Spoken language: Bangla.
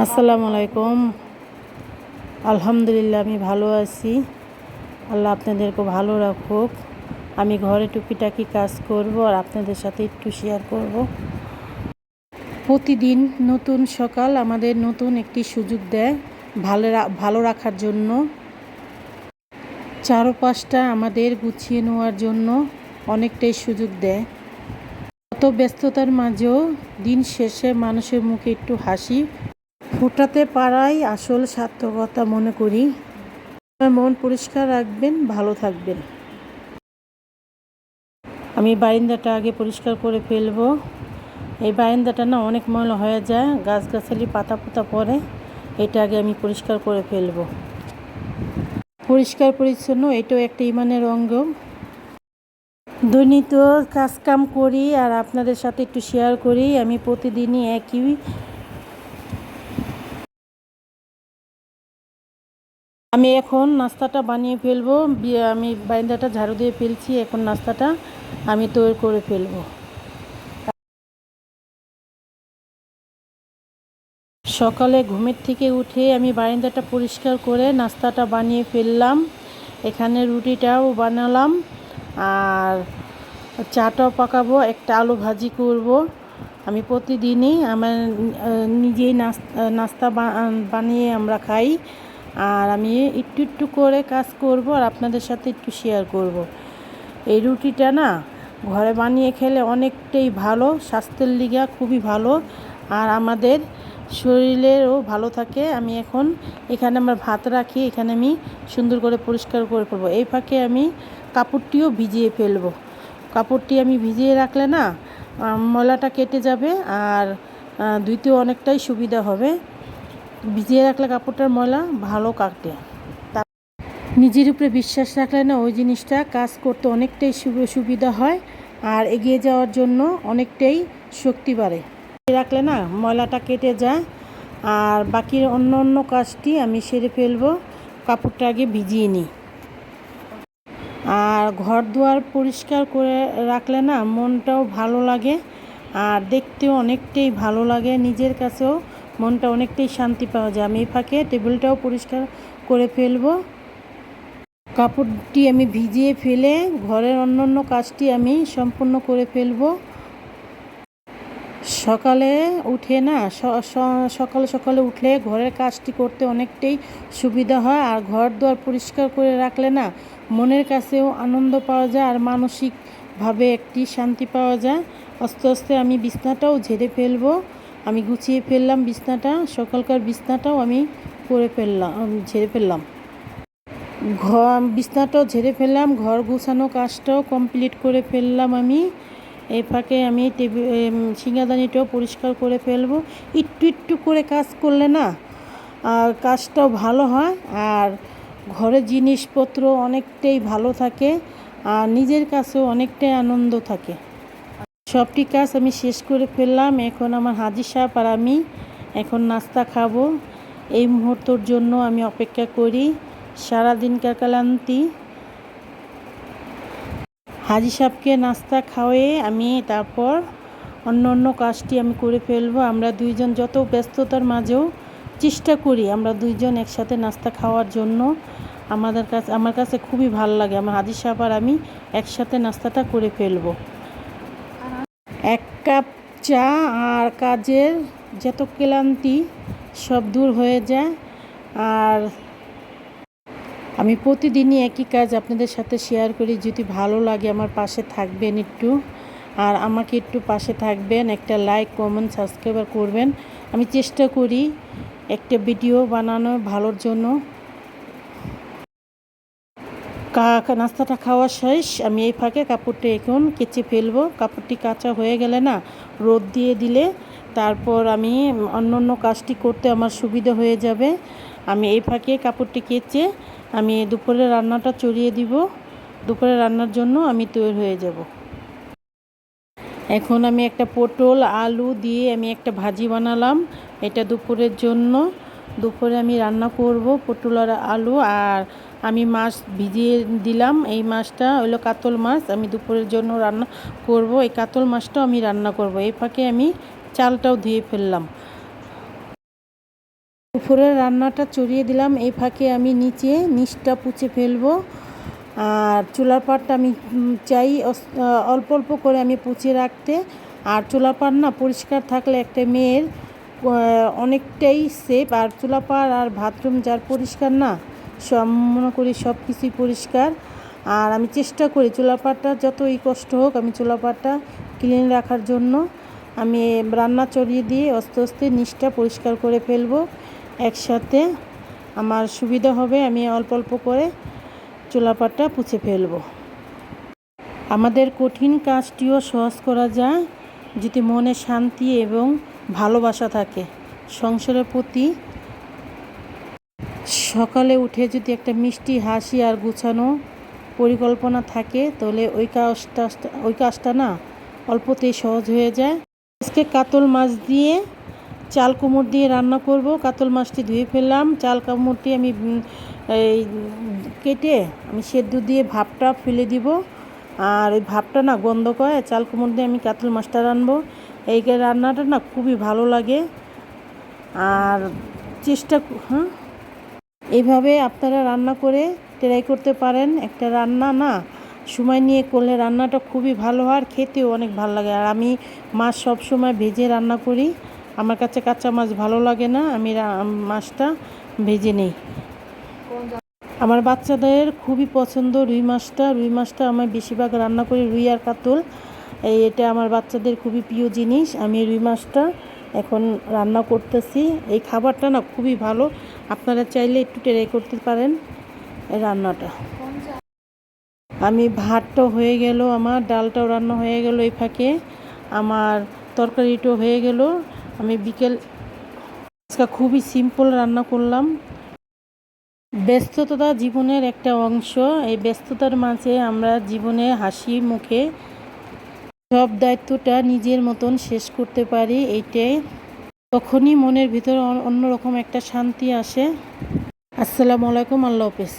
আসসালামু আলাইকুম। আলহামদুলিল্লাহ আমি ভালো আছি। আল্লাহ আপনাদেরকে ভালো রাখুক। আমি ঘরে টুকিটাকি কাজ করব আর আপনাদের সাথে একটু শেয়ার করব। প্রতিদিন নতুন সকাল আমাদের নতুন একটি সুযোগ দেয় ভালো রাখার জন্য, চারপাশটা আমাদের গুছিয়ে নেওয়ার জন্য অনেকটাই সুযোগ দেয়। কত ব্যস্ততার মাঝেও দিন শেষে মানুষের মুখে একটু হাসি ফোটাতে পারাই আসল সার্থকতা মনে করি। মন পরিষ্কার রাখবেন, ভালো থাকবেন। আমি বারান্দাটা আগে পরিষ্কার করে ফেলবো। এই বারান্দাটা না অনেক ময়লা হয়ে যায়, গাছগাছালি পাতা পোতা পড়ে। এটা আগে আমি পরিষ্কার করে ফেলবো। পরিষ্কার পরিচ্ছন্ন এটাও একটা ইমানের অঙ্গ। দৈনিক কাজকাম করি আর আপনাদের সাথে একটু শেয়ার করি। আমি প্রতিদিনই আমি এখন নাস্তাটা বানিয়ে ফেলবো। আমি বারান্দাটা ঝাড়ু দিয়ে ফেলছি, এখন নাস্তাটা আমি তৈরি করে ফেলবো। সকালে ঘুমের থেকে উঠে আমি বারান্দাটা পরিষ্কার করে নাস্তাটা বানিয়ে ফেললাম। এখানে রুটিটাও বানালাম আর চাটাও পাকাবো, একটা আলু ভাজি করব। আমি প্রতিদিনই আমার নিজেই নাস্তা বানিয়ে আমরা খাই। আর আমি একটু একটু করে কাজ করব আর আপনাদের সাথে একটু শেয়ার করব। এই রুটিটা না ঘরে বানিয়ে খেলে অনেকটাই ভালো, স্বাস্থ্যের লিগা খুবই ভালো আর আমাদের শরীরেরও ভালো থাকে। আমি এখন এখানে আমার ভাত রাখি, এখানে আমি সুন্দর করে পরিষ্কার করে ফেলবো। এই ফাঁকে আমি কাপড়টিও ভিজিয়ে ফেলবো। কাপড়টি আমি ভিজিয়ে রাখলে না ময়লাটা কেটে যাবে আর ধুইতেও অনেকটাই সুবিধা হবে। ভিজিয়ে রাখলে কাপড়টার ময়লা ভালো কাটে। নিজের উপরে বিশ্বাস রাখলে না ওই জিনিসটা কাজ করতে অনেকটাই সুবিধা হয় আর এগিয়ে যাওয়ার জন্য অনেকটাই শক্তি বাড়ে। রাখলে না ময়লাটা কেটে যায় আর বাকি অন্য কাজটি আমি সেরে ফেলবো। কাপড়টা আগে ভিজিয়ে নিই। আর ঘর দুয়ার পরিষ্কার করে রাখলে না মনটাও ভালো লাগে আর দেখতেও অনেকটাই ভালো লাগে। নিজের কাছেও মনটা অনেকটাই শান্তি পাওয়া যায়। আমি এই ফাঁকে টেবিলটাও পরিষ্কার করে ফেলবো। কাপড়টি আমি ভিজিয়ে ফেলে ঘরের অন্য কাজটি আমি সম্পূর্ণ করে ফেলবো। সকালে উঠে না সকালে উঠলে ঘরের কাজটি করতে অনেকটাই সুবিধা হয় আর ঘর দুয়ার পরিষ্কার করে রাখলে না মনের কাছেও আনন্দ পাওয়া যায় আর মানসিকভাবে একটি শান্তি পাওয়া যায়। আস্তে আস্তে আমি বিছনাটাও ঝেড়ে ফেলবো। আমি গুছিয়ে ফেললাম বিছনাটা, সকালকার বিছনাটাও আমি ঝেড়ে ফেললাম। বিছনাটাও ঝেড়ে ফেললাম, ঘর গুছানো কাজটাও কমপ্লিট করে ফেললাম। আমি এই ফাঁকে আমি সিঙ্গাদানিটাও পরিষ্কার করে ফেলবো। একটু একটু করে কাজ করলে না কাজটাও ভালো হয় আর ঘরের জিনিসপত্র অনেকটাই ভালো থাকে আর নিজের কাছেও অনেকটাই আনন্দ থাকে। সবটি কাজ আমি শেষ করে ফেললাম। এখন আমার হাজি সাহেব আর আমি এখন নাস্তা খাবো। এই মুহূর্তের জন্য আমি অপেক্ষা করি। সারাদিনকার ক্লান্তি হাজি সাহেবকে নাস্তা খাওয়ায়ে আমি তারপর অন্য কাজটি আমি করে ফেলবো। আমরা দুইজন যত ব্যস্ততার মাঝেও চেষ্টা করি আমরা দুইজন একসাথে নাস্তা খাওয়ার জন্য। আমার কাছে খুবই ভালো লাগে। আমার হাজি সাহেব আর আমি একসাথে নাস্তাটা করে ফেলবো। এক কাপ চা আর কাজের যত ক্লান্তি সব দূর হয়ে যায়। আর আমি প্রতিদিনই একই কাজ আপনাদের সাথে শেয়ার করি। যদি ভালো লাগে আমার পাশে থাকবেন একটু আর আমাকে একটু পাশে থাকবেন, একটা লাইক কমেন্ট সাবস্ক্রাইব করবেন। আমি চেষ্টা করি একটা ভিডিও বানানো ভালোর জন্য। নাস্তাটা খাওয়া শেষ। আমি এই ফাঁকে কাপড়টা এখন কেচে ফেলবো। কাপড়টি কাঁচা হয়ে গেলে না রোদ দিয়ে দিলে তারপর আমি অন্য কাজটি করতে আমার সুবিধা হয়ে যাবে। আমি এই ফাঁকে কাপড়টি কেচে আমি দুপুরে রান্নাটা চড়িয়ে দিব। দুপুরে রান্নার জন্য আমি তৈরি হয়ে যাব। এখন আমি একটা পটল আলু দিয়ে আমি একটা ভাজি বানালাম, এটা দুপুরের জন্য। দুপুরে আমি রান্না করব পটল আর আলু আর আমি মাছ ভিজিয়ে দিলাম। এই মাছটা হলো কাতল মাছ, আমি দুপুরের জন্য রান্না করব। এই কাতল মাছটাও আমি রান্না করব। এই ফাঁকে আমি চালটাও ধুয়ে ফেললাম। দুপুরের রান্নাটা চড়িয়ে দিলাম, এই ফাঁকে আমি নিচটা পুছে ফেলবো। আর চুলার পাড়টা আমি চাই অল্প অল্প করে আমি পুছে রাখতে। আর চুলার পাড় না পরিষ্কার থাকলে একটা মেয়ের অনেকটাই সেফ। আর চুলা পাড় আর বাথরুম যার পরিষ্কার না, মনে করি সব কিছুই পরিষ্কার। আর আমি চেষ্টা করি চুলা পাড়টা যতই কষ্ট হোক আমি চুলা পাড়টা ক্লিন রাখার জন্য। আমি রান্না চড়িয়ে দিয়ে আস্তে আস্তে নিচটা পরিষ্কার করে ফেলবো একসাথে, আমার সুবিধা হবে। আমি অল্প অল্প করে চুলা পাড়টা পুছে ফেলবো। আমাদের কঠিন কাজটিও সহজ করা যায় যদি মনে শান্তি এবং ভালোবাসা থাকে। সংসারের প্রতি সকালে উঠে যদি একটা মিষ্টি হাসি আর গুছানো পরিকল্পনা থাকে তাহলে ওই কাজটা না অল্পতেই সহজ হয়ে যায়। আজকে কাতল মাছ দিয়ে চাল কুমড় দিয়ে রান্না করব। কাতল মাছটি ধুয়ে ফেললাম, চাল কুমড়টি আমি কেটে আমি সেদ্ধ দিয়ে ভাপটা ফেলে দিব। আর ওই ভাপটা না গন্ধ করে চাল কুমড় দিয়ে আমি কাতল মাছটা রানবো। এই রান্নাটা না খুবই ভালো লাগে। আর এইভাবে আপনারা রান্না করে ট্রাই করতে পারেন। একটা রান্না না সময় নিয়ে করলে রান্নাটা খুবই ভালো হয় আর খেতেও অনেক ভালো লাগে। আর আমি মাছ সব সময় ভেজে রান্না করি, আমার কাছে কাঁচা মাছ ভালো লাগে না, আমি মাছটা ভেজে নিই। আমার বাচ্চাদের খুবই পছন্দ রুই মাছটা আমি বেশিরভাগ রান্না করি, রুই আর কাতল। এটা আমার বাচ্চাদের খুবই প্রিয় জিনিস। আমি রুই মাছটা এখন রান্না করতেছি। এই খাবারটা না খুবই ভালো, আপনারা চাইলে একটু ট্রাই করতে পারেন এই রান্নাটা। আমি ভাতটাও হয়ে গেল, আমার ডালটাও রান্না হয়ে গেল, এই ফাঁকে আমার তরকারিটাও হয়ে গেল। আমি আজকে খুবই সিম্পল রান্না করলাম। ব্যস্ততা জীবনের একটা অংশ। এই ব্যস্ততার মাঝে আমরা জীবনে হাসি মুখে সব দায়িত্বটা নিজের মতন শেষ করতে পারি, এইটাই তখনই মনের ভিতরে অন্যরকম একটা শান্তি আসে। আসসালামু আলাইকুম, আল্লাহ হাফেজ।